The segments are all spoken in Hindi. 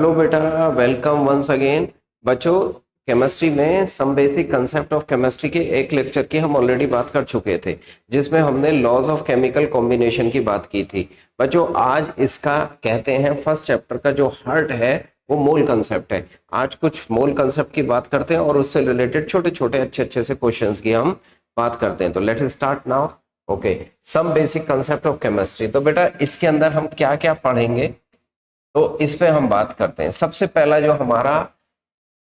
हेलो बेटा, वेलकम वंस अगेन। बच्चों, केमिस्ट्री में some basic concept of chemistry के एक लेक्चर की हम ऑलरेडी बात कर चुके थे, जिसमें हमने लॉज ऑफ केमिकल कॉम्बिनेशन की बात की थी। बच्चों, आज इसका कहते हैं फर्स्ट चैप्टर का जो हार्ट है वो मोल कंसेप्ट है। आज कुछ मोल कंसेप्ट की बात करते हैं और उससे रिलेटेड छोटे छोटे अच्छे अच्छे से क्वेश्चंस की हम बात करते हैं। तो let's start now. Okay, some basic concept of chemistry. तो बेटा, इसके अंदर हम क्या क्या पढ़ेंगे तो इस पे हम बात करते हैं। सबसे पहला जो हमारा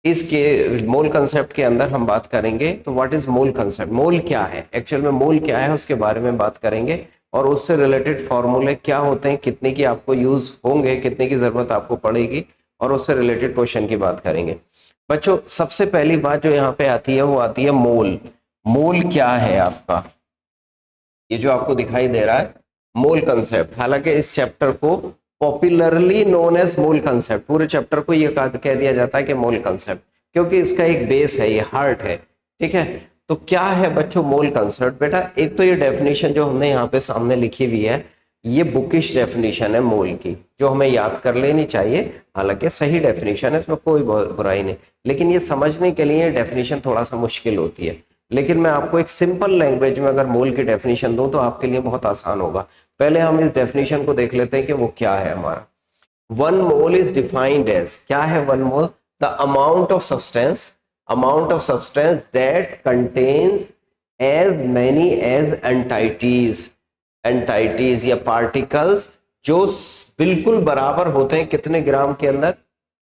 इसके मोल कंसेप्ट के अंदर हम बात करेंगे, तो व्हाट इज मोल कंसेप्ट, मोल क्या है, एक्चुअल में मोल क्या है उसके बारे में बात करेंगे। और उससे रिलेटेड फॉर्मूले क्या होते हैं, कितने की आपको यूज होंगे, कितने की जरूरत आपको पड़ेगी, और उससे रिलेटेड क्वेश्चन की बात करेंगे। बच्चों, सबसे पहली बात जो यहाँ पे आती है वो आती है मोल। मोल क्या है आपका, ये जो आपको दिखाई दे रहा है मोल कंसेप्ट। हालांकि इस चैप्टर को popularly known as mole concept, पूरे चैप्टर को ये कह दिया जाता है कि मोल कंसेप्ट, क्योंकि इसका एक बेस है, ये हार्ट है। ठीक है, तो क्या है बच्चों मोल कंसेप्ट? बेटा, एक तो ये डेफिनेशन जो हमने यहाँ पे सामने लिखी हुई है, ये बुकिश डेफिनेशन है मोल की, जो हमें याद कर लेनी चाहिए। हालांकि सही डेफिनेशन है, इसमें कोई बुराई नहीं, लेकिन ये समझने के लिए डेफिनेशन थोड़ा सा मुश्किल होती है। लेकिन मैं आपको एक सिंपल लैंग्वेज में अगर मोल की डेफिनेशन दूं तो आपके लिए बहुत आसान होगा। पहले हम इस डेफिनेशन को देख लेते हैं कि वो क्या है हमारा। One mole is defined as, क्या है one mole? The amount of substance that contains as many as entities या पार्टिकल्स, जो बिल्कुल बराबर होते हैं कितने ग्राम के अंदर?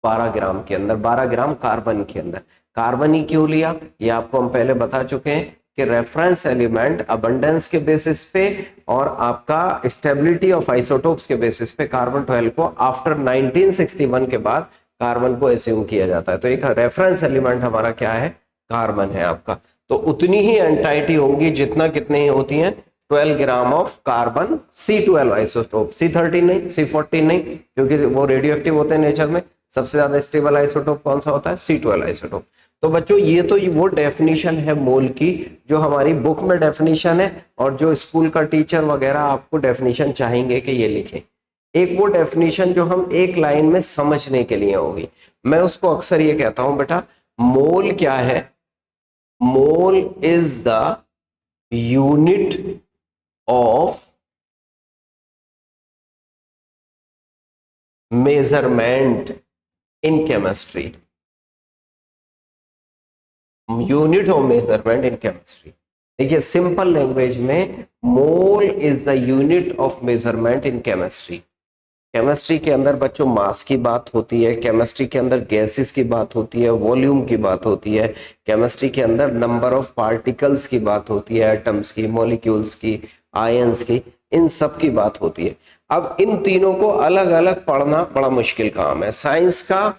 12 ग्राम के अंदर, 12 ग्राम कार्बन के अंदर। कार्बन ही क्यों लिया, ये आपको हम पहले बता चुके हैं कि रेफरेंस एलिमेंट अबंडेंस के बेसिस पे और आपका स्टेबिलिटी ऑफ आइसोटोप्स के बेसिस पे कार्बन 12 को आफ्टर 1961 के बाद कार्बन को एज्यूम किया जाता है। तो एक रेफरेंस एलिमेंट हमारा क्या है? कार्बन है आपका। तो उतनी ही एंटाइटी होंगी जितना कितने ही होती हैं 12 gram of carbon C12 isotope, C13 नहीं, C14 नहीं, क्योंकि वो रेडियो एक्टिव होते हैं नेचर में। सबसे ज्यादा स्टेबल आइसोटोप कौन सा होता है? C12 isotope. तो बच्चों, ये तो वो डेफिनेशन है मोल की जो हमारी बुक में डेफिनेशन है, और जो स्कूल का टीचर वगैरह आपको डेफिनेशन चाहेंगे कि ये लिखें। एक वो डेफिनेशन जो हम एक लाइन में समझने के लिए होगी। मैं उसको अक्सर ये कहता हूं, बेटा मोल क्या है? Mole is the unit of measurement in chemistry. Unit of measurement in chemistry. देखिए, सिंपल लैंग्वेज में mole is the unit of measurement in chemistry. Chemistry के अंदर बच्चों मास की बात होती है, केमिस्ट्री के अंदर गैसेस की बात होती है, वॉल्यूम की बात होती है, केमिस्ट्री के अंदर नंबर ऑफ पार्टिकल्स की बात होती है, एटम्स की, मॉलिक्यूल्स की, आयंस की, इन सब की बात होती है। अब इन तीनों को अलग अलग पढ़ना बड़ा मुश्किल काम है। साइंस का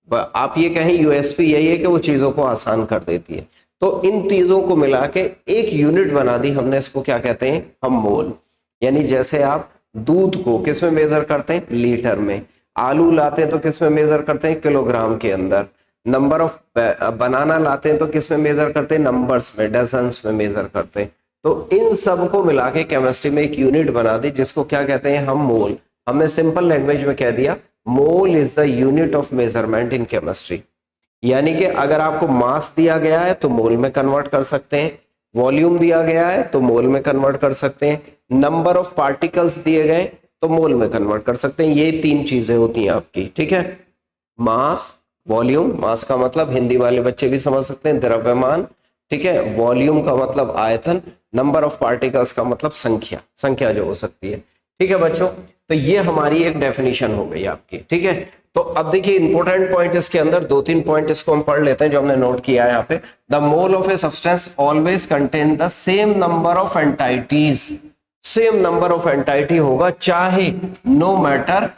आप ये कहें यूएसपी यही है कि वो चीजों को आसान कर देती है। तो इन चीजों को मिला के एक यूनिट बना दी हमने, इसको क्या कहते हैं हम? मोल। यानी जैसे आप दूध को किस में मेजर करते हैं? लीटर में। आलू लाते हैं तो किस में मेजर करते हैं? किलोग्राम के अंदर। नंबर ऑफ बनाना लाते हैं तो किस में मेजर करते हैं? नंबर्स में, डजन्स में मेजर करते हैं। तो इन सब को मिला के केमिस्ट्री में एक यूनिट बना दी, जिसको क्या कहते हैं हम? मोल। हमने सिंपल लैंग्वेज में कह दिया mole is the unit of measurement in chemistry. यानी कि अगर आपको मास दिया गया है तो मोल में कन्वर्ट कर सकते हैं, वॉल्यूम दिया गया है तो मोल में कन्वर्ट कर सकते हैं, नंबर ऑफ पार्टिकल्स दिए गए तो मोल में कन्वर्ट कर सकते हैं। ये तीन चीजें होती हैं आपकी। ठीक है, मास, वॉल्यूम, मास का मतलब हिंदी वाले बच्चे भी समझ सकते हैं द्रव्यमान। ठीक है, वॉल्यूम का मतलब आयतन, नंबर ऑफ पार्टिकल्स का मतलब संख्या, संख्या जो हो सकती है। ठीक है बच्चों, तो ये हमारी एक डेफिनेशन हो गई आपकी। ठीक है, तो अब देखिए इंपॉर्टेंट पॉइंट इसके अंदर दो तीन पॉइंट इसको हम पढ़ लेते हैं जो हमने नोट किया है यहाँ पे। The mole of a substance always contain the same number of entities. Same number of entity होगा चाहे no matter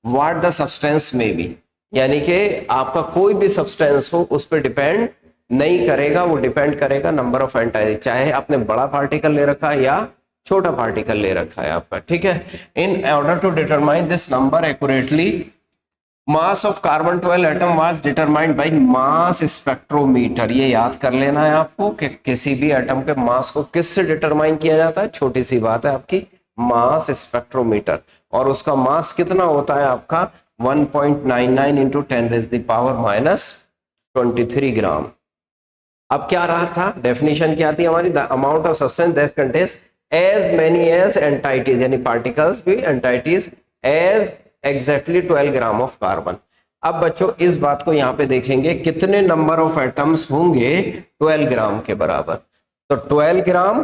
what the substance may be. यानी कि आपका कोई भी सब्सटेंस हो उस पर डिपेंड नहीं करेगा, वो डिपेंड करेगा नंबर ऑफ एंटाइटी, चाहे आपने बड़ा पार्टिकल ले रखा है या छोटा पार्टिकल ले रखा है आपका। ठीक है, in order to determine this number accurately mass of carbon 12 atom was determined by mass spectrometer. ये याद कर लेना है आपको कि किसी भी एटम के मास को किससे डिटरमाइन किया जाता है? छोटी सी बात है आपकी, मास स्पेक्ट्रोमीटर। और उसका मास कितना होता है आपका? 1.99 इंटू 10⁻⁻23 ग्राम। अब क्या रहा था, डेफिनेशन क्या थी हमारी, the amount of substance that contains as many as entities, यानी पार्टिकल्स भी entities as exactly 12 gram of carbon. अब बच्चों इस बात को यहाँ पे देखेंगे, कितने नंबर ऑफ एटम्स होंगे 12 ग्राम के बराबर। तो 12 ग्राम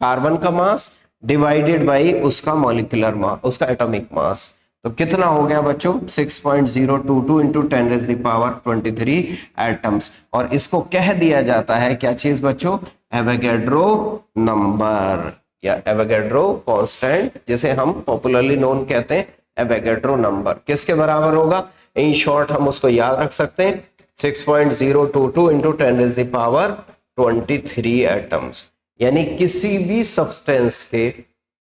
कार्बन का मास डिवाइडेड बाई उसका मॉलिक्यूलर मास, उसका एटॉमिक मास, तो कितना हो गया बच्चों 6.022 इंटू 10⁻23 एटम्स। और इसको कह दिया जाता है क्या चीज बच्चों, एवोगैड्रो नंबर या एवोगैड्रो कांस्टेंट, जिसे हम पॉपुलरली नोन कहते हैं एवोगैड्रो नंबर। किसके बराबर होगा, इन शॉर्ट हम उसको याद रख सकते हैं 6.022 इंटू 10⁻23 एटम्स। यानी किसी भी सब्सटेंस के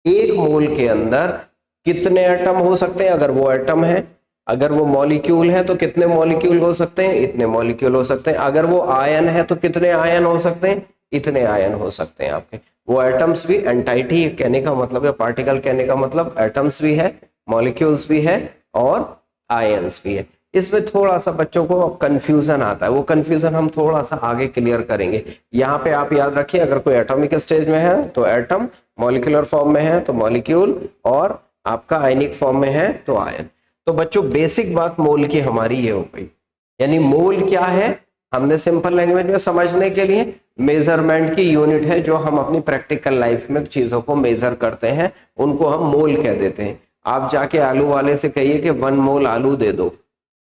एक मोल के अंदर कितने एटम हो सकते हैं, अगर वो एटम है, अगर वो मॉलिक्यूल है तो कितने मॉलिक्यूल हो सकते हैं, इतने मॉलिक्यूल हो सकते हैं, अगर वो आयन है तो कितने आयन हो सकते हैं, इतने आयन हो सकते हैं आपके। वो एटम्स भी, एंटाइटी कहने का मतलब या पार्टिकल कहने का मतलब एटम्स भी है, मॉलिक्यूल्स भी है और आयन्स भी है। इसमें थोड़ा सा बच्चों को कंफ्यूजन आता है, वो कंफ्यूजन हम थोड़ा सा आगे क्लियर करेंगे। यहाँ पे आप याद रखिए, अगर कोई एटॉमिक स्टेज में है तो एटम, मॉलिक्यूलर फॉर्म में है तो मॉलिक्यूल, और आपका आयनिक फॉर्म में है तो आयन। तो बच्चों बेसिक बात मोल की हमारी ये हो गई। यानी मोल क्या है, हमने सिंपल लैंग्वेज में समझने के लिए मेजरमेंट की यूनिट है, जो हम अपनी प्रैक्टिकल लाइफ में चीजों को मेजर करते हैं, उनको हम मोल कह देते हैं। आप जाके आलू वाले से कहिए कि 1 मोल आलू दे दो,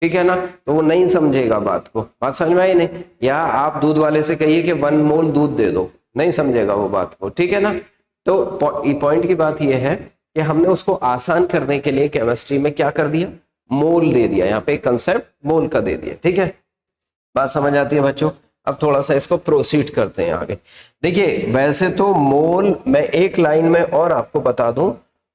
ठीक है ना, तो वो नहीं समझेगा बात को, बात समझ में आई नहीं। या आप दूध वाले से कहिए कि 1 मोल दूध दे दो, नहीं समझेगा वो बात को, ठीक है ना। तो पॉइंट की बात ये है कि हमने उसको आसान करने के लिए केमिस्ट्री में क्या कर दिया, मोल दे दिया, यहाँ पे कंसेप्ट मोल का दे दिया, ठीक है, बात समझ आती है बच्चों। अब थोड़ा सा इसको प्रोसीड करते हैं आगे। देखिए वैसे तो मोल, मैं एक लाइन में और आपको बता दूं,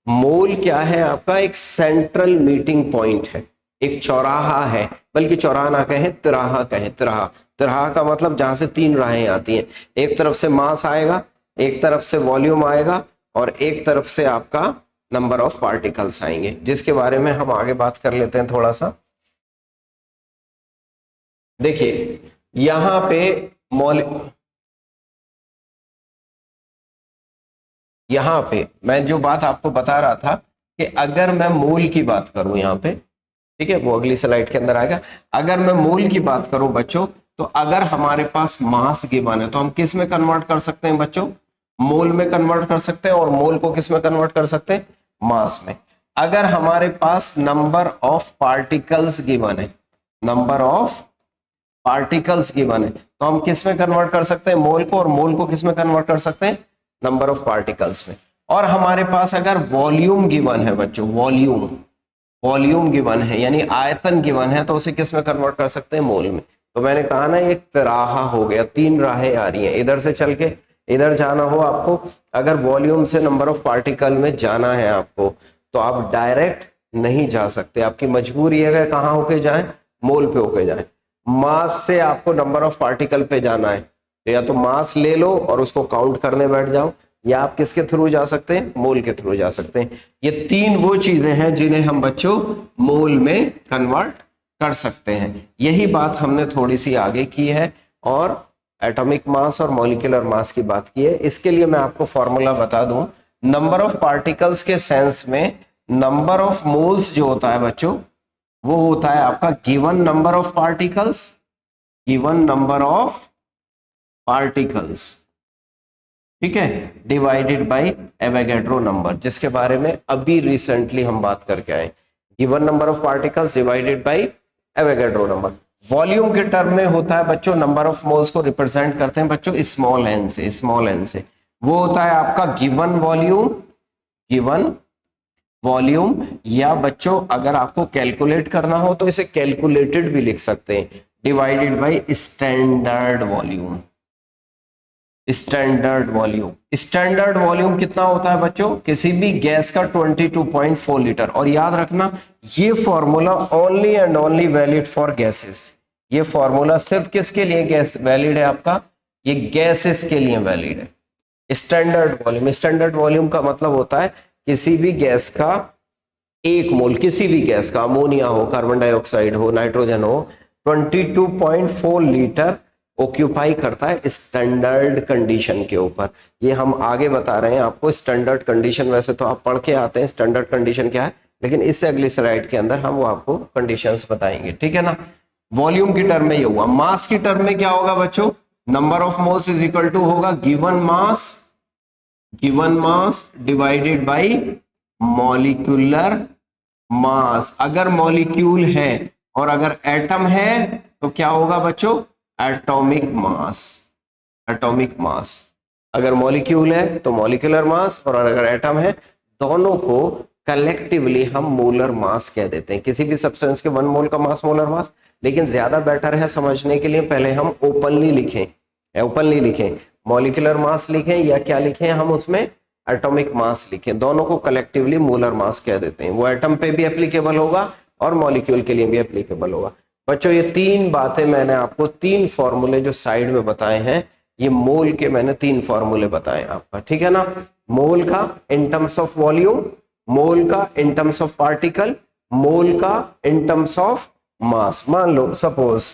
मोल क्या है, आपका एक सेंट्रल मीटिंग पॉइंट है, एक चौराहा है, बल्कि चौराहा ना कहें, तिराहा कहें, तिराहा। तिराहा का मतलब जहां से 3 राहें आती हैं, एक तरफ से मास आएगा, एक तरफ से वॉल्यूम आएगा, और एक तरफ से आपका नंबर ऑफ पार्टिकल्स आएंगे, जिसके बारे में हम आगे बात कर लेते हैं थोड़ा सा। देखिए यहां पे यहां पे मैं जो बात आपको बता रहा था कि अगर मैं मोल की बात करूं यहाँ पे, ठीक है, वो अगली स्लाइड के अंदर आएगा। अगर मैं मोल की बात करूं बच्चों, तो अगर हमारे पास मास गिवन है तो हम किस में कन्वर्ट कर सकते हैं बच्चों, मोल में कन्वर्ट कर सकते हैं, और मोल को किस में कन्वर्ट कर सकते हैं, मास में। अगर हमारे पास नंबर ऑफ पार्टिकल्स गिवन है, नंबर ऑफ पार्टिकल्स गिवन है, तो हम किस में कन्वर्ट कर सकते हैं, मोल को, और मोल को किस में कन्वर्ट कर सकते हैं, नंबर ऑफ पार्टिकल्स में। और हमारे पास अगर वॉल्यूम गिवन है बच्चों, वॉल्यूम गिवन है, यानी आयतन गिवन है, तो उसे किस में कन्वर्ट कर सकते हैं, मोल में। तो मैंने कहा ना, एक तिराहा हो गया, 3 राहें आ रही हैं, इधर से चल के इधर जाना हो आपको, अगर वॉल्यूम से नंबर ऑफ पार्टिकल में जाना है आपको, तो आप डायरेक्ट नहीं जा सकते, आपकी मजबूरी है कि कहाँ होके जाए, मोल पे होके जाए। मास से आपको नंबर ऑफ पार्टिकल पे जाना है, तो या तो मास ले लो और उसको काउंट करने बैठ जाओ, या आप किसके थ्रू जा सकते हैं, मोल के थ्रू जा सकते हैं। ये 3 वो चीजें हैं जिन्हें हम बच्चों मोल में कन्वर्ट कर सकते हैं। यही बात हमने थोड़ी सी आगे की है, और एटॉमिक मास और मॉलिक्यूलर मास की बात की है। इसके लिए मैं आपको फॉर्मूला बता दूं, नंबर ऑफ पार्टिकल्स के सेंस में नंबर ऑफ मोल्स जो होता है बच्चों, वो होता है आपका given number of particles, given number of particles, ठीक है, डिवाइडेड बाय एवोगैड्रो नंबर, जिसके बारे में अभी रिसेंटली हम बात करके आए। Given number of particles divided by Avogadro number. Volume के टर्म में होता है बच्चों, नंबर ऑफ मोल्स को रिप्रेजेंट करते हैं बच्चों स्मॉल एन से, स्मॉल एन से। वो होता है आपका गिवन वॉल्यूम, गिवन वॉल्यूम, या बच्चों अगर आपको कैलकुलेट करना हो तो इसे कैलकुलेटेड भी लिख सकते हैं, divided by standard volume. Standard volume, standard volume कितना होता है बच्चों, किसी भी गैस का 22.4 लीटर। और याद रखना, ये formula only and only valid for gases. ये फॉर्मूला सिर्फ किसके लिए गैस वैलिड है आपका, ये गैसेस के लिए वैलिड है। स्टैंडर्ड वॉल्यूम, स्टैंडर्ड वॉल्यूम का मतलब होता है किसी भी गैस का 1 मोल किसी भी गैस का, अमोनिया हो, कार्बन डाइऑक्साइड हो, नाइट्रोजन हो, 22.4 लीटर ऑक्यूपाई करता है स्टैंडर्ड कंडीशन के ऊपर। ये हम आगे बता रहे हैं आपको स्टैंडर्ड कंडीशन, वैसे तो आप पढ़ के आते हैं स्टैंडर्ड कंडीशन क्या है, लेकिन इससे अगली स्लाइड के अंदर हम वो आपको कंडीशंस बताएंगे, ठीक है ना। वॉल्यूम की टर्म में ये हुआ। मास की टर्म में क्या होगा बच्चों, number of moles is equal to होगा given mass divided by molecular mass. अगर मॉलिक्यूल है और अगर एटम है तो क्या होगा बच्चों, एटॉमिक मास। एटॉमिक मास, अगर मॉलिक्यूल है तो मॉलिक्यूलर मास, और अगर एटम है, दोनों को कलेक्टिवली हम मोलर मास कह देते हैं। किसी भी सब्सटेंस के 1 मोल का मास मोलर मास, लेकिन ज्यादा बेटर है समझने के लिए पहले हम ओपनली लिखें, मॉलिक्यूलर मास लिखें या क्या लिखें हम उसमें, एटॉमिक मास लिखें। दोनों को कलेक्टिवली मोलर मास कह देते हैं। वो एटम पे भी एप्लीकेबल होगा और मॉलिक्यूल के लिए भी एप्लीकेबल होगा। बच्चों ये 3 बातें मैंने आपको, 3 फॉर्मूले जो साइड में बताए हैं, ये मोल के मैंने 3 फॉर्मूले बताए आपका, ठीक है ना। मोल का इन टर्म्स ऑफ वॉल्यूम, मोल का इन टर्म्स ऑफ पार्टिकल, मोल का इन टर्म्स ऑफ मास। मान लो सपोज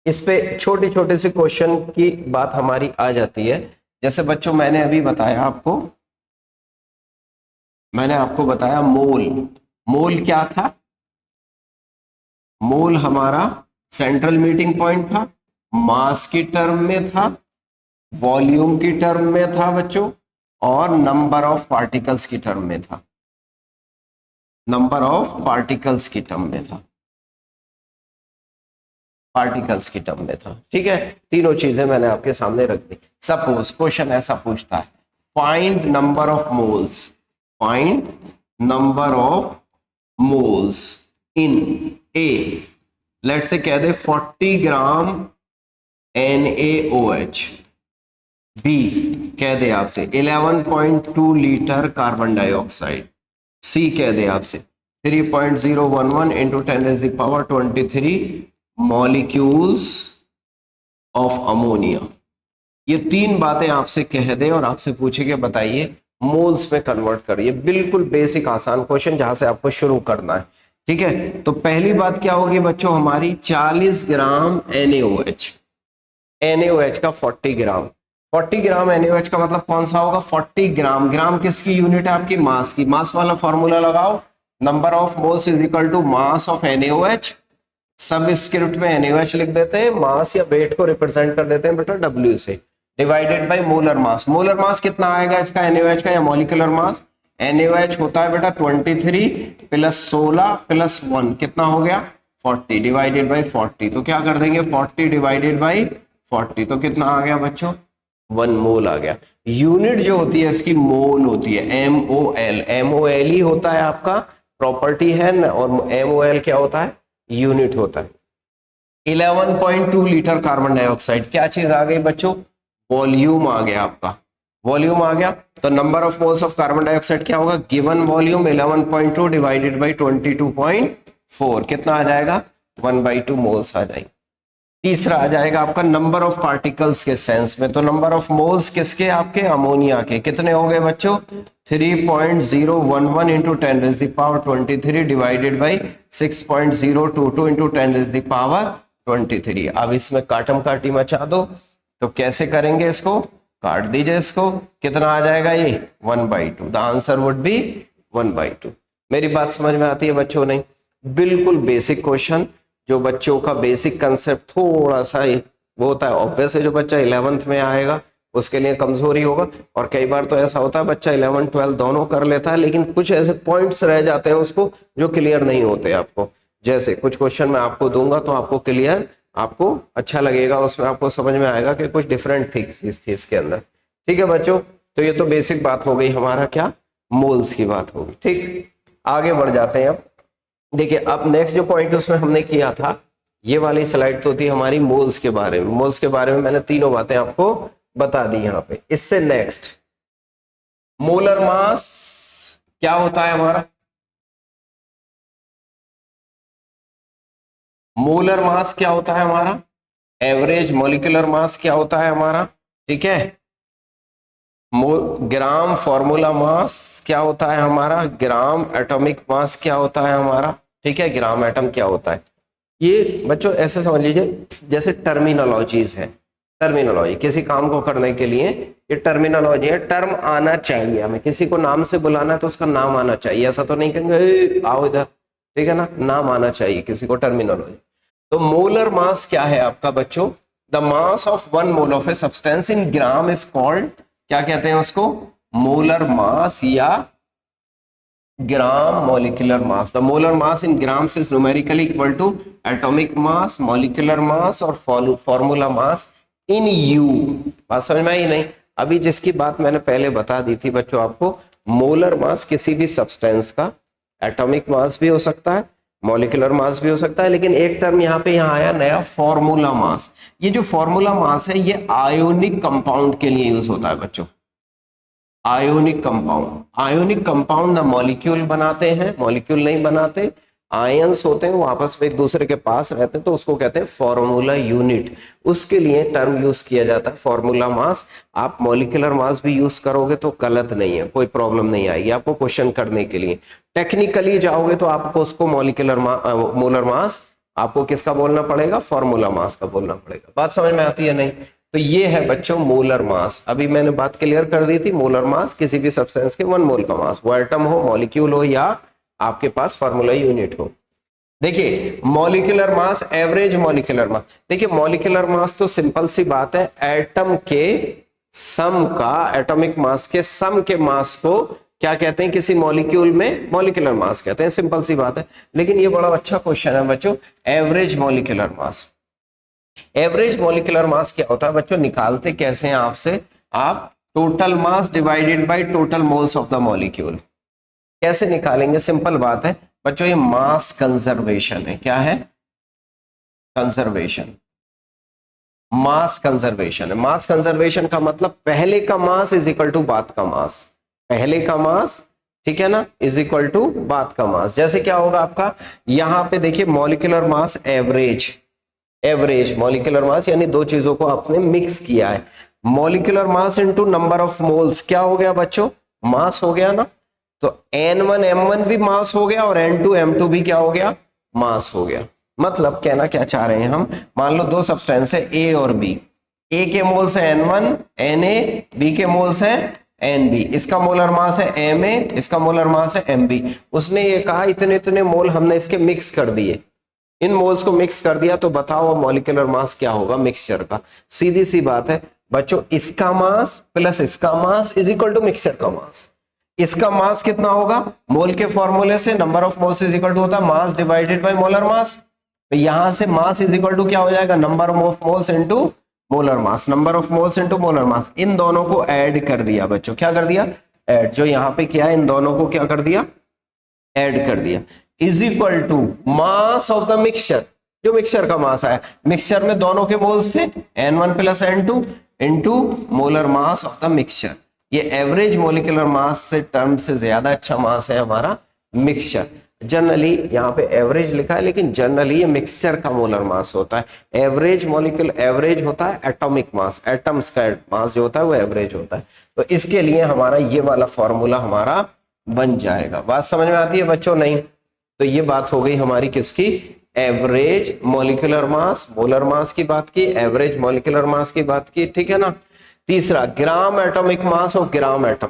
इस पे छोटे छोटे से क्वेश्चन की बात हमारी आ जाती है। जैसे बच्चों मैंने अभी बताया आपको, मैंने आपको बताया मोल क्या था, मोल हमारा सेंट्रल मीटिंग पॉइंट था, मास की टर्म में था, वॉल्यूम की टर्म में था बच्चों, और नंबर ऑफ पार्टिकल्स की टर्म में था, नंबर ऑफ पार्टिकल्स की टर्म में था, पार्टिकल्स की टर्म में था, ठीक है। तीनों चीजें मैंने आपके सामने रख दी। सपोज क्वेश्चन ऐसा पूछता है, find number of moles, find number of moles in A, let say कह दे 40 ग्राम NaOH, बी कह दे आपसे 11.2 लीटर कार्बन डाइऑक्साइड, सी कह दे आपसे 3.011 इंटू 10⁻23 मॉलिक्यूल्स ऑफ अमोनिया। ये 3 बातें आपसे कह दे और आपसे पूछे कि बताइए मोल्स में कन्वर्ट करिए। बिल्कुल बेसिक आसान क्वेश्चन जहां से आपको शुरू करना है, ठीक है। तो पहली बात क्या होगी बच्चों हमारी, 40 ग्राम NaOH, NaOH का 40 ग्राम, 40 ग्राम NaOH का मतलब कौन सा होगा, 40 ग्राम, ग्राम किसकी यूनिट है आपकी, मास की। मास वाला फॉर्मूला लगाओ, number of moles is equal to mass of NaOH, subscript में NaOH लिख देते हैं, मास या वेट को रिप्रेजेंट कर देते हैं बेटा W से, divided by molar mass. Molar mass कितना आएगा इसका NaOH का, या मॉलिक्यूलर मास, NaOH होता है बेटा 23 प्लस 16 प्लस 1 कितना हो गया 40, डिवाइडेड बाय 40। तो क्या कर देंगे 40 डिवाइडेड बाय 40, तो कितना आ गया बच्चों 1 मोल आ गया। यूनिट जो होती है इसकी मोल होती है, MOL ही होता है आपका, प्रॉपर्टी है ना, और MOL क्या होता है, यूनिट होता है। 11.2 लीटर कार्बन डाइऑक्साइड, क्या चीज आ गई बच्चों, वॉल्यूम आ गया आपका, वॉल्यूम आ गया। तो number of moles of carbon dioxide क्या होगा, गिवन वॉल्यूम 11.2 डिवाइडेड बाय 22.4 कितना आ जाएगा 1/2 मोल्स आ जाएंगे। तीसरा आ जाएगा आपका नंबर ऑफ पार्टिकल्स के सेंस में, तो नंबर ऑफ मोल्स किसके, आपके अमोनिया के, कितने हो गए बच्चों 3.011 इंटू 10⁻23 डिवाइडेड बाई 6.022 इंटू 10⁻23। अब इसमें काटम काटी मचा दो, तो कैसे करेंगे इसको, काट दीजिए इसको, कितना आ जाएगा ये 1/2, द आंसर वुड बी 1/2। मेरी बात समझ में आती है बच्चों नहीं, बिल्कुल बेसिक क्वेश्चन, जो बच्चों का बेसिक कंसेप्ट थोड़ा सा वो होता है, ऑब्वियस है जो बच्चा 11th में आएगा उसके लिए कमजोरी होगा। और कई बार तो ऐसा होता है बच्चा 11 12 दोनों कर लेता है, लेकिन कुछ ऐसे पॉइंट्स रह जाते हैं उसको जो क्लियर नहीं होते आपको। जैसे कुछ क्वेश्चन मैं आपको दूंगा तो आपको क्लियर, आपको अच्छा लगेगा, उसमें आपको समझ में आएगा कि कुछ डिफरेंट चीज थी इसके अंदर, ठीक है बच्चों। तो ये तो बेसिक बात हो गई हमारा, क्या मोल्स की बात होगी, ठीक। आगे बढ़ जाते हैं अब। देखिए अब नेक्स्ट जो पॉइंट उसमें हमने किया था, ये वाली स्लाइड तो थी हमारी मोल्स के बारे में, मोल्स के बारे में मैंने तीनों बातें आपको बता दी यहाँ पे। इससे नेक्स्ट मोलर मास क्या होता है हमारा, मोलर मास क्या होता है हमारा, एवरेज मॉलिक्यूलर मास क्या होता है हमारा, ठीक है। ग्राम फॉर्मूला मास क्या होता है हमारा, ग्राम एटॉमिक मास क्या होता है हमारा, ठीक है, ग्राम एटम क्या होता है। ये बच्चों ऐसे समझ लीजिए जैसे टर्मिनोलॉजीज है, टर्मिनोलॉजी किसी काम को करने के लिए ये टर्मिनोलॉजी है, टर्म आना चाहिए हमें, किसी को नाम से बुलाना है तो उसका नाम आना चाहिए, ऐसा तो नहीं कहेंगे "ए, आओ इधर", ठीक है ना, नाम आना चाहिए किसी को, टर्मिनोलॉजी। तो मोलर मास क्या है आपका बच्चों, the mass of one mole of a substance in gram is called, क्या कहते हैं उसको, मोलर मास या gram molecular mass. The molar mass in grams is numerically equal to atomic mass, molecular mass और फॉर्मूला मास इन यू। बात समझ में आई नहीं, अभी जिसकी बात मैंने पहले बता दी थी बच्चों आपको, मोलर मास किसी भी सब्सटेंस का, एटॉमिक मास भी हो सकता है, मॉलिक्यूलर मास भी हो सकता है, लेकिन एक टर्म यहाँ पे यहाँ आया नया, फॉर्मूला मास। ये जो फॉर्मूला मास है ये आयोनिक कंपाउंड के लिए यूज होता है बच्चों, आयोनिक कंपाउंड। आयोनिक कंपाउंड ना मॉलिक्यूल बनाते हैं, मॉलिक्यूल नहीं बनाते, आयंस होते हैं वो आपस में एक दूसरे के पास रहते हैं, तो उसको कहते हैं फॉर्मूला यूनिट। उसके लिए टर्म यूज किया जाता है फॉर्मूला मास। आप मॉलिक्यूलर मास भी यूज करोगे तो गलत नहीं है, कोई प्रॉब्लम नहीं आएगी आपको क्वेश्चन करने के लिए। टेक्निकली जाओगे तो आपको उसको मॉलिक्यूलर मोलर मास आपको किसका बोलना पड़ेगा, फॉर्मूला मास का बोलना पड़ेगा। बात समझ में आती है नहीं, तो ये है बच्चों मोलर मास। अभी मैंने बात क्लियर कर दी थी, मोलर मास किसी भी सब्सटेंस के 1 मोल का मास, वो एटम हो, मॉलिक्यूल हो या आपके पास फॉर्मूला यूनिट हो। देखिए molecular mass, average molecular mass, देखिए मॉलिक्यूलर मास तो सिंपल सी बात है, एटम के सम का, एटॉमिक मास के सम के मास को क्या कहते हैं किसी मॉलिक्यूल में, मॉलिक्यूलर मास कहते हैं, सिंपल सी बात है। लेकिन ये बड़ा अच्छा क्वेश्चन है बच्चों, average molecular mass. Average molecular mass क्या होता है बच्चों, निकालते कैसे हैं आपसे, आप total mass divided by total moles of the molecule. कैसे निकालेंगे, सिंपल बात है बच्चों, ये मास कंजर्वेशन है। क्या है, कंजर्वेशन, मास कंजर्वेशन है। मास कंजर्वेशन का मतलब पहले का मास इज इक्वल टू बाद का मास, पहले का मास, ठीक है ना, इज इक्वल टू बाद का मास। जैसे क्या होगा आपका, यहां पे देखिए molecular mass average, average molecular mass यानी दो चीजों को आपने मिक्स किया है, molecular mass into number of moles क्या हो गया बच्चों, मास हो गया ना। तो N1 M1 भी मास हो गया और N2 M2 भी क्या हो गया, मास हो गया। मतलब कहना क्या चाह रहे हैं हम, मान लो दो सब्सटेंस है A और B, A के मोल्स है N1 Na, B के मोल्स है Nb, इसका मोलर मास है Ma, इसका मोलर मास है Mb। उसने ये कहा इतने इतने मोल हमने इसके मिक्स कर दिए, इन मोल्स को मिक्स कर दिया, तो बताओ मॉलिक्यूलर मास क्या होगा मिक्सचर का। सीधी सी बात है बच्चों, इसका मास प्लस इसका mass is equal to mixture का मास। इसका मास कितना होगा, मोल के फॉर्मूले से number of moles is equal to होता है mass divided by molar mass. तो यहां से मास इज इक्वल टू क्या हो जाएगा, number of moles into molar mass, number of moles into molar mass. इन दोनों को ऐड कर दिया बच्चों, क्या कर दिया, ऐड। जो यहां पे किया है इन दोनों को क्या कर दिया, ऐड कर दिया, is equal to mass of the mixture, जो मिक्सचर का मास आया। मिक्सचर में दोनों के मोल्स थे N1 plus N2 into molar mass of the mixture. ये एवरेज मॉलिक्यूलर मास से टर्म से ज्यादा अच्छा मास है हमारा मिक्सचर। जनरली यहाँ पे एवरेज लिखा है, लेकिन जनरली ये मिक्सचर का मोलर मास होता है। एवरेज मॉलिक्यूल, एवरेज होता है एटॉमिक मास, एटम्स का मास जो होता है वो एवरेज होता है। तो इसके लिए हमारा ये वाला फॉर्मूला हमारा बन जाएगा। बात समझ में आती है बच्चों, नहीं? तो ये बात हो गई हमारी किसकी, average molecular mass, molar mass की बात की, एवरेज मॉलिक्यूलर मास की बात की, ठीक है ना। तीसरा ग्राम एटॉमिक मास और ग्राम एटम।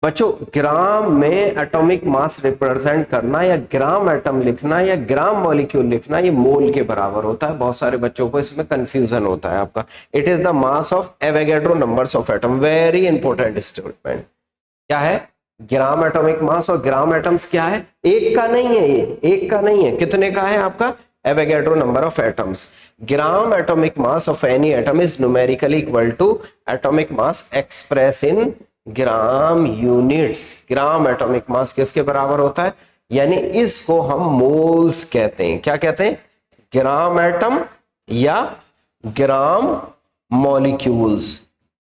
बच्चों ग्राम में एटॉमिक मास रिप्रेजेंट करना या ग्राम एटम लिखना या ग्राम मॉलिक्यूल लिखना, ये मोल के बराबर होता है। बहुत सारे बच्चों को इसमें कंफ्यूजन होता है आपका। It is the mass of Avogadro numbers of atom. Very important statement. क्या है, ग्राम एटॉमिक मास और ग्राम एटम्स क्या है, एक का नहीं है, ये एक का नहीं है, कितने का है आपका, Avogadro number of atoms. Gram atomic mass of any atom is numerically equal to atomic mass express in gram units. Gram atomic mass किसके बराबर होता है, यानी इसको हम मोल्स कहते हैं। क्या कहते हैं, ग्राम एटम या ग्राम मॉलिक्यूल्स।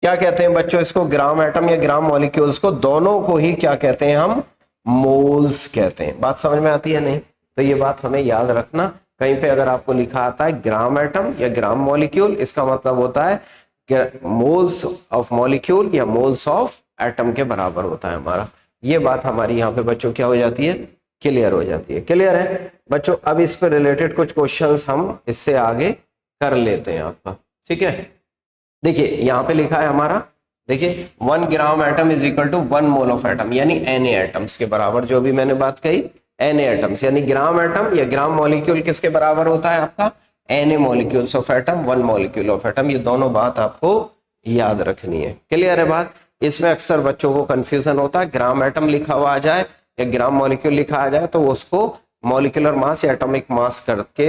क्या कहते हैं बच्चों इसको, ग्राम एटम या ग्राम मॉलिक्यूल्स को, दोनों को ही क्या कहते हैं हम, मोल्स कहते हैं। बात समझ में आती है नहीं? तो ये बात हमें याद रखना। कहीं पे अगर आपको लिखा आता है ग्राम एटम या ग्राम मॉलिक्यूल, इसका मतलब होता है मोल्स ऑफ मॉलिक्यूल या मोल्स ऑफ एटम के बराबर होता है हमारा। ये बात हमारी यहाँ पे बच्चों क्या हो जाती है, क्लियर हो जाती है। क्लियर है बच्चों। अब इस पे रिलेटेड कुछ क्वेश्चंस हम इससे आगे कर लेते हैं आपका, ठीक है। देखिए यहाँ पे लिखा है हमारा, देखिए 1 gram atom is equal to 1 mole of atom, यानी Na एटम्स के बराबर। जो भी मैंने बात कही Na एटम्स, यानी ग्राम एटम या ग्राम मॉलिक्यूल किसके बराबर होता है आपका, Na molecules of atom 1 molecule of atom. ये दोनों बात आपको याद रखनी है। क्लियर है बात। इसमें अक्सर बच्चों को कंफ्यूजन होता है, ग्राम एटम लिखा हुआ आ जाए या ग्राम मॉलिक्यूल लिखा आ जाए तो उसको मॉलिक्यूलर मास या एटॉमिक मास करके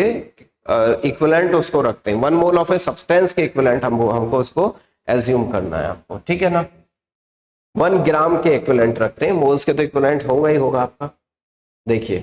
इक्विवेलेंट उसको रखते हैं। 1 मोल ऑफ ए सब्सटेंस के इक्विवेलेंट हमको उसको एज्यूम करना है आपको, ठीक है ना। 1 ग्राम के इक्विवेलेंट रखते हैं, मोल्स के तो इक्विवेलेंट होगा ही होगा आपका। देखिए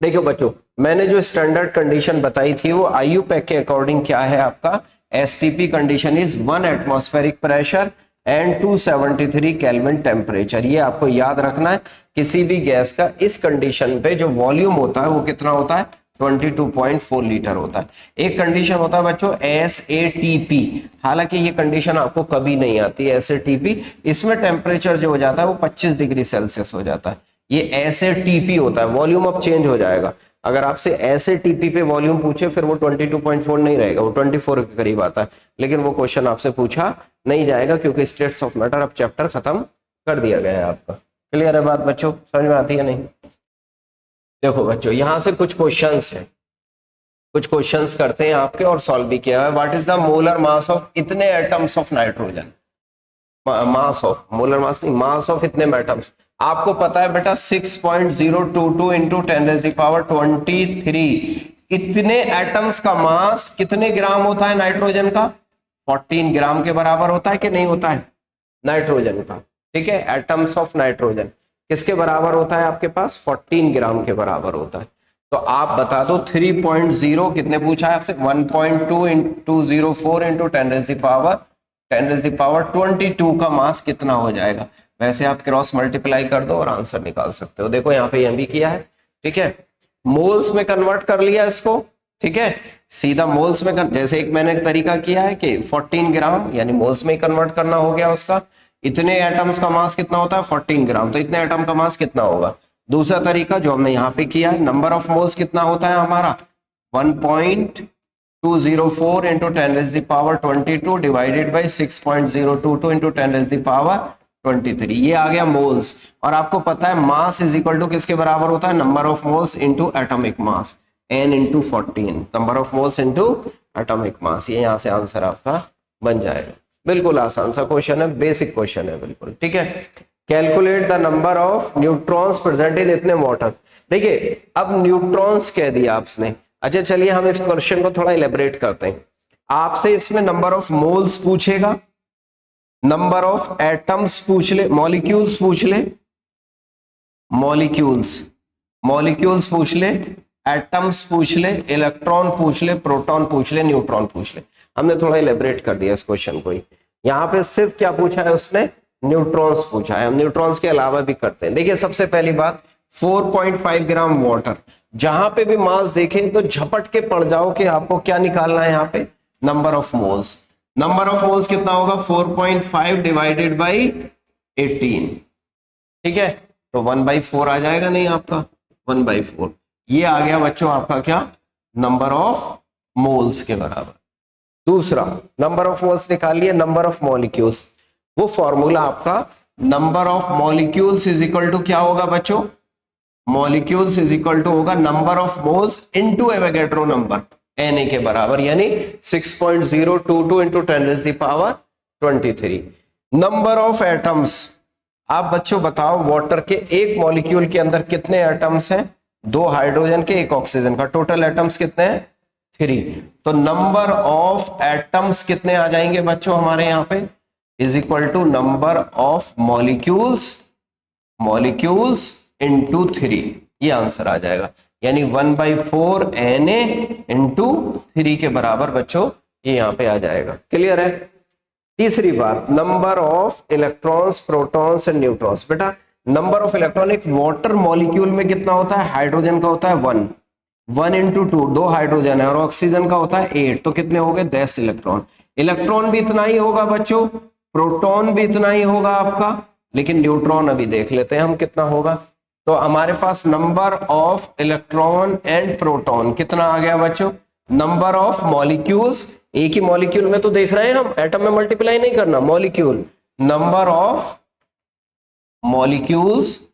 देखियो बच्चों, मैंने जो स्टैंडर्ड कंडीशन बताई थी वो IUPAC के अकॉर्डिंग क्या है आपका, STP condition is 1 atmospheric pressure and 273 kelvin temperature. ये आपको याद रखना है। किसी भी गैस का इस कंडीशन पे जो वॉल्यूम होता है वो कितना होता है, 22.4 लीटर होता है। एक कंडीशन होता है बच्चों SATP, हालांकि ये कंडीशन आपको कभी नहीं आती SATP। इसमें टेम्परेचर जो हो जाता है वो 25 डिग्री सेल्सियस हो जाता है। ये SATP होता है, वॉल्यूम अब चेंज हो जाएगा। अगर आपसे SATP पे वॉल्यूम पूछे फिर वो 22.4 नहीं रहेगा, वो 24 के करीब आता है। लेकिन वो क्वेश्चन आपसे पूछा नहीं जाएगा क्योंकि स्टेट्स ऑफ मैटर अब चैप्टर खत्म कर दिया गया है आपका। क्लियर है बात बच्चों, समझ में आती है नहीं। देखो बच्चों यहां से कुछ क्वेश्चंस हैं, कुछ क्वेश्चंस करते हैं आपके और सॉल्व भी किया है। What is the molar mass of इतने atoms of nitrogen, mass of, molar mass नहीं, मास ऑफ इतने एटम्स। आपको पता है बेटा 6.022 इंटू 10⁻23 इतने एटम्स का मास कितने ग्राम होता है नाइट्रोजन का, 14 ग्राम के बराबर होता है कि नहीं होता है नाइट्रोजन का, ठीक है। एटम्स ऑफ नाइट्रोजन किसके बराबर होता है आपके पास, 14 ग्राम के बराबर होता है। तो आप बता दो 3.0 कितने पूछा है आपसे, 1.2 इंटू 04 इंटू 10⁻22 का मास कितना हो जाएगा। वैसे आप क्रॉस मल्टीप्लाई कर दो और आंसर निकाल सकते हो। देखो यहाँ पे ये भी किया है, ठीक है। मोल्स में कन्वर्ट कर लिया इसको, ठीक है। सीधा मोल्स में जैसे एक मैंने तरीका किया है कि 14 ग्राम यानी मोल्स में ही कन्वर्ट करना हो गया उसका। इतने एटम्स का मास कितना होता है 14 ग्राम, तो इतने एटम का मास कितना होगा। दूसरा तरीका जो हमने यहाँ पे किया है, नंबर ऑफ मोल्स कितना होता है हमारा 1.204 इंटू 10⁻22 डिवाइडेड बाई 6.022 इंटू 10⁻23। ये आ गया मोल्स। और आपको पता है मास इज इक्वल टू किसके बराबर होता है, number of moles into atomic mass, n into 14, number of moles into atomic mass. ये यहाँ से आंसर आपका बन जाएगा। बिल्कुल आसान सा क्वेश्चन है, बेसिक क्वेश्चन है बिल्कुल, ठीक है। Calculate the number of neutrons present in इतने वाटर। देखिए अब न्यूट्रॉन्स कह दिया आपने, अच्छा चलिए हम इस क्वेश्चन को थोड़ा इलेबरेट करते हैं। आपसे इसमें नंबर ऑफ मोल्स पूछेगा, नंबर ऑफ एटम्स पूछ ले, मॉलिक्यूल्स पूछ ले, मॉलिक्यूल्स पूछ ले, एटम्स पूछ ले, इलेक्ट्रॉन पूछ ले, प्रोटॉन पूछ ले, न्यूट्रॉन पूछ ले। हमने थोड़ा इलेबरेट कर दिया इस क्वेश्चन को ही। यहाँ पे सिर्फ क्या पूछा है उसने, न्यूट्रॉन्स पूछा है। हम न्यूट्रॉन्स के अलावा भी करते हैं। देखिए सबसे पहली बात 4.5 ग्राम वाटर, जहां पे भी मास देखे तो झपट के पड़ जाओ कि आपको क्या निकालना है यहाँ पे, number of moles. Number of moles कितना होगा 4.5 डिवाइडेड बाई 18, ठीक है। तो 1/4 आ जाएगा नहीं आपका, 1/4। ये आ गया बच्चों आपका क्या, नंबर ऑफ मोल्स के बराबर। दूसरा नंबर ऑफ मोल्स निकाल लिए, नंबर ऑफ मॉलिक्यूल्स। वो फॉर्मूला आपका number of molecules is equal to क्या होगा बच्चों, मॉलिक्यूल्स इज इक्वल टू होगा number of moles into Avogadro number Na के बराबर, यानी 6.022 इंटू 10⁻23। नंबर ऑफ एटम्स, आप बच्चों बताओ वाटर के एक मॉलिक्यूल के अंदर कितने एटम्स हैं, 2 हाइड्रोजन के 1 ऑक्सीजन का, टोटल एटम्स कितने हैं 3। तो नंबर ऑफ एटम्स कितने आ जाएंगे बच्चों हमारे यहाँ पे, is equal to number of molecules into 3। ये आंसर आ जाएगा, यानी 1/4 Na इंटू 3 के बराबर बच्चों ये यहाँ पे आ जाएगा। क्लियर है। तीसरी बात number of electrons, protons and neutrons. बेटा नंबर ऑफ इलेक्ट्रॉन एक वाटर मॉलिक्यूल में कितना होता है, हाइड्रोजन का होता है 1, 1 into 2, 2 हाइड्रोजन है और ऑक्सीजन का होता है 8, तो कितने हो गए 10 इलेक्ट्रॉन। इलेक्ट्रॉन भी इतना ही होगा बच्चों, प्रोटॉन भी इतना ही होगा आपका, लेकिन न्यूट्रॉन अभी देख लेते हैं हम कितना होगा। तो हमारे पास number of electron and proton कितना आ गया बच्चों, नंबर ऑफ मॉलिक्यूल्स, एक ही मॉलिक्यूल में तो देख रहे हैं हम, एटम में मल्टीप्लाई नहीं करना, molecule, number of molecules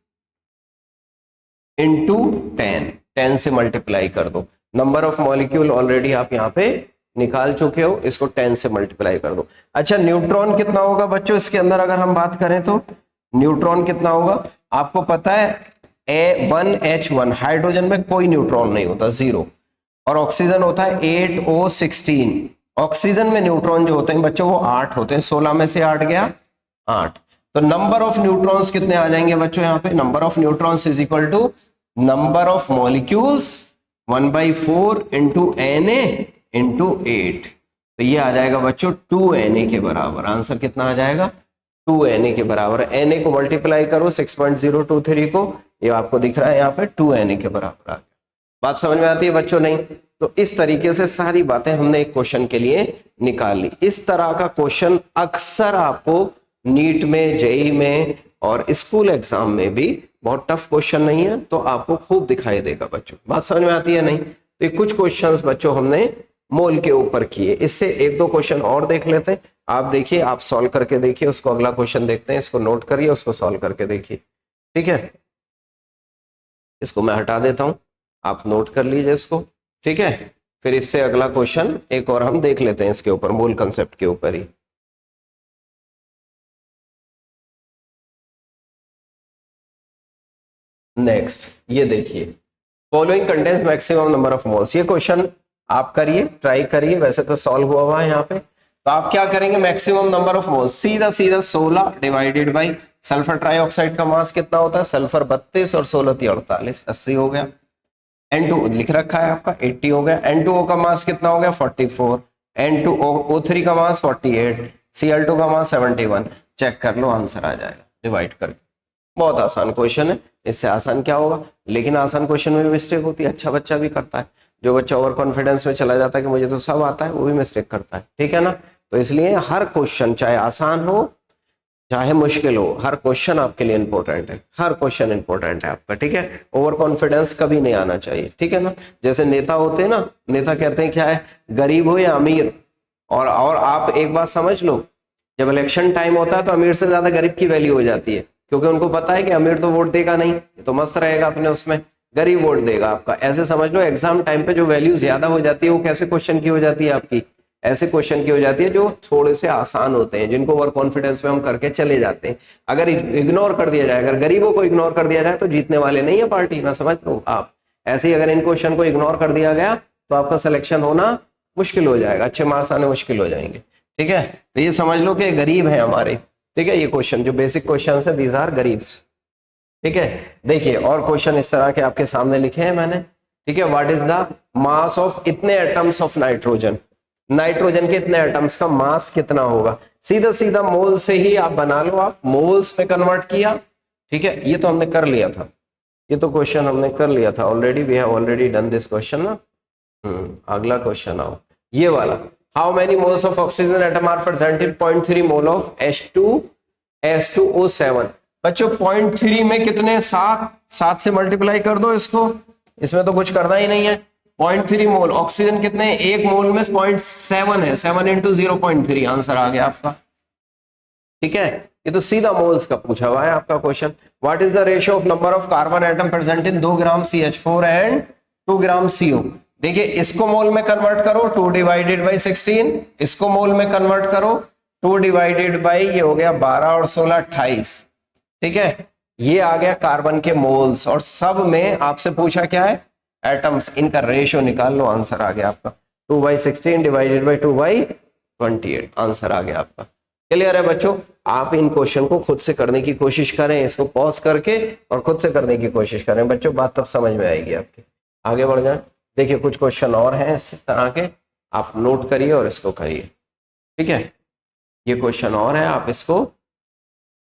into 10, 10 से मल्टीप्लाई कर दो। नंबर ऑफ मॉलिक्यूल ऑलरेडी आप यहाँ पे निकाल चुके हो, इसको 10 से मल्टीप्लाई कर दो। अच्छा न्यूट्रॉन कितना होगा बच्चों इसके अंदर अगर हम बात करें तो, न्यूट्रॉन कितना होगा आपको पता है, A1H1, हाइड्रोजन में कोई न्यूट्रॉन नहीं होता, 0, और ऑक्सीजन होता है 8O16। ऑक्सीजन में न्यूट्रॉन जो होते हैं बच्चों वो 8 होते हैं, 16 में से 8 गया 8। तो नंबर ऑफ न्यूट्रॉन्स कितने आ जाएंगे बच्चों यहाँ पे, number of neutrons is equal to number of molecules 1/4 into Na into 8। तो ये आ जाएगा बच्चों 2Na के बराबर। आंसर कितना आ जाएगा, 2Na के बराबर। Na को मल्टीप्लाई करो 6.023 को, ये आपको दिख रहा है यहाँ पे 2Na के बराबर आ गया। बात समझ में आती है बच्चों नहीं? तो इस तरीके से सारी बातें हमने एक क्वेश्चन के लिए निकाल ली। इस तरह का क्वेश्चन अक्सर आपको नीट में, जेई में और स्कूल एग्जाम में भी, बहुत टफ क्वेश्चन नहीं है तो आपको खूब दिखाई देगा बच्चों। बात समझ में आती है नहीं? तो कुछ क्वेश्चंस बच्चों हमने मोल के ऊपर किए, इससे एक दो क्वेश्चन और देख लेते हैं। आप देखिए, आप सॉल्व करके देखिए उसको, अगला क्वेश्चन देखते हैं, इसको नोट करिए, उसको सॉल्व करके देखिए, ठीक है। इसको मैं हटा देता हूं, आप नोट कर लीजिए इसको, ठीक है। फिर इससे अगला क्वेश्चन एक और हम देख लेते हैं इसके ऊपर, मोल कंसेप्ट के ऊपर ही। नेक्स्ट ये देखिए, following contains maximum number of moles. ये क्वेश्चन आप करिए, ट्राई करिए, वैसे तो सॉल्व हुआ हुआ है यहाँ पे। तो आप क्या करेंगे, मैक्सिमम नंबर ऑफ मोल्स, सीधा सीधा 16 डिवाइडेड बाई सल्फर ट्राइऑक्साइड का मास कितना होता है, सल्फर 32 और 16 48, 80 हो गया। N2 लिख रखा है आपका 80 हो गया। N2O का मास कितना हो गया 44, N2O3 का मास 48, Cl2 का मास 71। चेक कर लो, आंसर आ जाएगा डिवाइड करके। बहुत आसान क्वेश्चन है, इससे आसान क्या होगा। लेकिन आसान क्वेश्चन में मिस्टेक होती है, अच्छा बच्चा भी करता है। जो बच्चा ओवर कॉन्फिडेंस में चला जाता है कि मुझे तो सब आता है, वो भी मिस्टेक करता है, ठीक है ना। तो इसलिए हर क्वेश्चन चाहे आसान हो चाहे मुश्किल हो, हर क्वेश्चन आपके लिए इंपॉर्टेंट है, हर क्वेश्चन इंपॉर्टेंट है आपका, ठीक है। ओवर कॉन्फिडेंस कभी नहीं आना चाहिए, ठीक है ना। जैसे नेता होते हैं ना, नेता कहते हैं क्या है, गरीब हो या अमीर, और आप एक बात समझ लो, जब इलेक्शन टाइम होता है तो अमीर से ज्यादा गरीब की वैल्यू हो जाती है, क्योंकि उनको पता है कि अमीर तो वोट देगा नहीं, तो मस्त रहेगा अपने उसमें, गरीब वोट देगा आपका। ऐसे समझ लो एग्जाम टाइम पे जो वैल्यू ज्यादा हो जाती है वो कैसे क्वेश्चन की हो जाती है आपकी, ऐसे क्वेश्चन की हो जाती है जो थोड़े से आसान होते हैं, जिनको ओवर कॉन्फिडेंस में हम करके चले जाते हैं। अगर इग्नोर कर दिया जाए, अगर गरीबों को इग्नोर कर दिया जाए तो जीतने वाले नहीं है पार्टी, मैं समझ लो आप। ऐसे ही अगर इन क्वेश्चन को इग्नोर कर दिया गया तो आपका सिलेक्शन होना मुश्किल हो जाएगा, अच्छे मार्क्स आने मुश्किल हो जाएंगे, ठीक है। तो ये समझ लो कि गरीब है हमारे, ठीक है। ये क्वेश्चन जो बेसिक क्वेश्चन है, दीज आर गरीब्स, ठीक है। देखिए और क्वेश्चन इस तरह के आपके सामने लिखे हैं मैंने, ठीक है। What is the mass of इतने एटम्स ऑफ नाइट्रोजन, नाइट्रोजन के इतने एटम्स का मास कितना होगा। सीधा सीधा मोल से ही आप बना लो, आप मोल्स पे कन्वर्ट किया, ठीक है। ये तो हमने कर लिया था, ये तो क्वेश्चन हमने कर लिया था already, we have already done this question ना। अगला क्वेश्चन आओ, ये वाला, how many moles of oxygen atom are present in 0.3 mole of H2O7। बच्चों 0.3 में कितने, 7 से मल्टीप्लाई कर दो इसको, इसमें तो कुछ करना ही नहीं है। 0.3 मोल, ऑक्सीजन कितने, एक मोल में 0.7 है, 7 इंटू 0.3, आंसर आ गया आपका, ठीक है। ये तो सीधा मोल्स का पूछा हुआ है आपका question. What is the ratio of number of carbon atom present in 2 gram CH4 and 2 gram CO। देखिए इसको मोल में कन्वर्ट करो, 2 डिवाइडेड बाई 16, इसको मोल में कन्वर्ट करो, 2 डिवाइडेड बाई, ये हो गया 12 और 16 28, ठीक है। ये आ गया कार्बन के मोल्स, और सब में आपसे पूछा क्या है, एटम्स, इनका रेशियो निकाल लो, आंसर आ गया आपका 2/16 डिवाइडेड बाई 2/28, आंसर आ गया आपका। क्लियर है बच्चों। आप इन क्वेश्चन को खुद से करने की कोशिश करें, इसको पॉज करके और खुद से करने की कोशिश करें बच्चों, बात तब समझ में आएगी आपके। आगे बढ़ जाए, देखिए कुछ क्वेश्चन और हैं इस तरह के, आप नोट करिए और इसको करिए, ठीक है। ये क्वेश्चन और है, आप इसको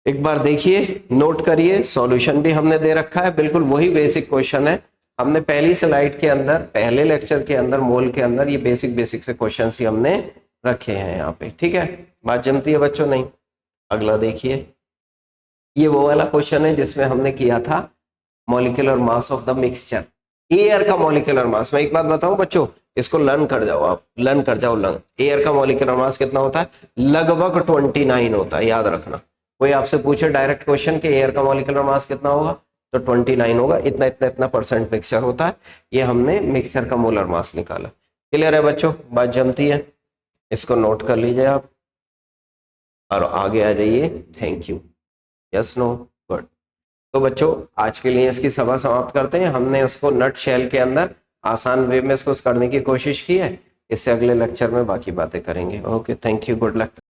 एक बार देखिए, नोट करिए, सॉल्यूशन भी हमने दे रखा है, बिल्कुल वही बेसिक क्वेश्चन है, हमने पहली स्लाइड के अंदर, पहले लेक्चर के अंदर मोल के अंदर ये बेसिक से क्वेश्चन ही हमने रखे हैं यहाँ पे, ठीक है। बात जमती है बच्चों? नहीं। अगला देखिए, ये वो वाला क्वेश्चन है जिसमें हमने किया था molecular mass of the mixture, air का मॉलिक्यूलर मास। मैं एक बात बताऊं बच्चों, इसको लर्न कर जाओ आप, लर्न कर जाओ। एयर का मॉलिक्यूलर मास कितना होता है? लगभग 29 होता है, याद रखना। कोई आपसे पूछे डायरेक्ट क्वेश्चन कि एयर का मॉलिक्यूलर मास कितना होगा, तो 29 होगा। इतना इतना इतना परसेंट मिक्सचर होता है। ये हमने मिक्सचर का मोलर मास निकाला। क्लियर है बच्चों? बात जमती है? इसको नोट कर लीजिए आप और आगे आ जाइए। Thank you. Yes, no, good. तो बच्चों आज के लिए इसकी सभा समाप्त करते हैं। हमने उसको नट शेल के अंदर आसान वे में इसको करने की कोशिश की है। इससे अगले लेक्चर में बाकी बातें करेंगे। Okay, thank you, good luck.